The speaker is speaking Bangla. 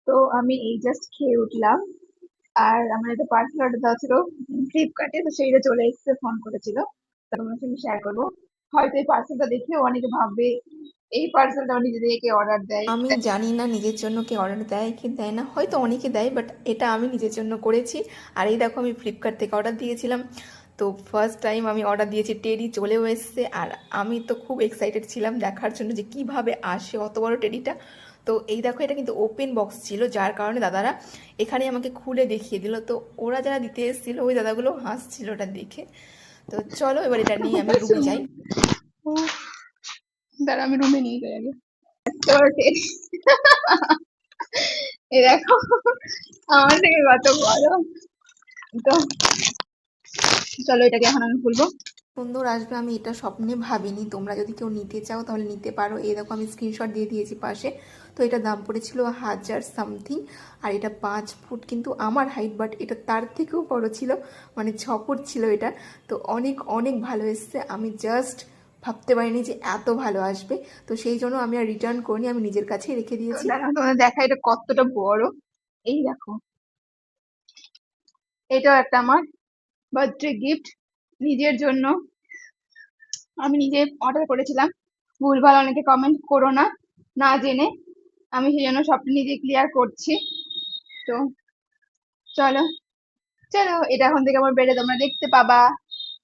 তো আমি এই জাস্ট খেয়ে উঠলাম। আর আমার একটা পার্সেল অর্ডার দেওয়া ছিল ফ্লিপকার্টে, তো সেইটা চলে এসেছে, ফোন করেছিল। তো তোমার সঙ্গে শেয়ার করবো। হয়তো এই পার্সেলটা দেখে অনেকে ভাববে এই পার্সেলটা নিজেদেরকে অর্ডার দেয়। আমি জানি না নিজের জন্য কে অর্ডার দেয় কি দেয় না, হয়তো অনেকে দেয়, বাট এটা আমি নিজের জন্য করেছি। আর এই দেখো আমি ফ্লিপকার্ট থেকে অর্ডার দিয়েছিলাম। তো ফার্স্ট টাইম আমি অর্ডার দিয়েছি, টেডি চলেও এসছে। আর আমি তো খুব এক্সাইটেড ছিলাম দেখার জন্য যে কিভাবে আসে অত বড় টেডিটা। তো এই দেখো এটা কিন্তু ওপেন বক্স ছিল, যার কারণে দাদারা এখানে আমাকে খুলে দেখিয়ে দিল। তো ওরা যারা দিতে এসেছিল ওই দাদাগুলো হাসছিল ওটা দেখে। তো চলো এবার এটা নিয়ে আমি রুমে যাই। দাঁড়া, আমি রুমে নিয়ে যাই আগে। তোর এই দেখো, আমার থেকে কত বড়। তো চলো এটাকে এখন আমি খুলবো। সুন্দর আসবে আমি এটা স্বপ্নে ভাবিনি। তোমরা যদি কেউ নিতে চাও তাহলে নিতে পারো। এই দেখো আমি স্ক্রিনশট দিয়ে দিয়েছি পাশে। তো এটা দাম পড়েছিল 1000 সামথিং। আর এটা 5 ফুট কিন্তু আমার হাইট, বাট এটা তার থেকেও বড় ছিল, মানে 6 ফুট ছিল এটা। তো অনেক অনেক ভালো এসছে, আমি জাস্ট ভাবতে পারিনি যে এত ভালো আসবে। তো সেই জন্য আমি আর রিটার্ন করিনি, আমি নিজের কাছেই রেখে তো দিয়েছি। দাঁড়াও তোমাদের দেখা এটা কতটা বড়। এই দেখো, এটাও একটা আমার বার্থডে গিফট নিজের জন্য। আমি নিজে অর্ডার করেছিলাম। ভুলভাল অনেকে কমেন্ট করো না, না জেনে। আমি সেই জন্য সবটা নিজে ক্লিয়ার করছি। তো চলো, চলো এটা এখন থেকে আমার বেড়ে তোমরা দেখতে পাবা।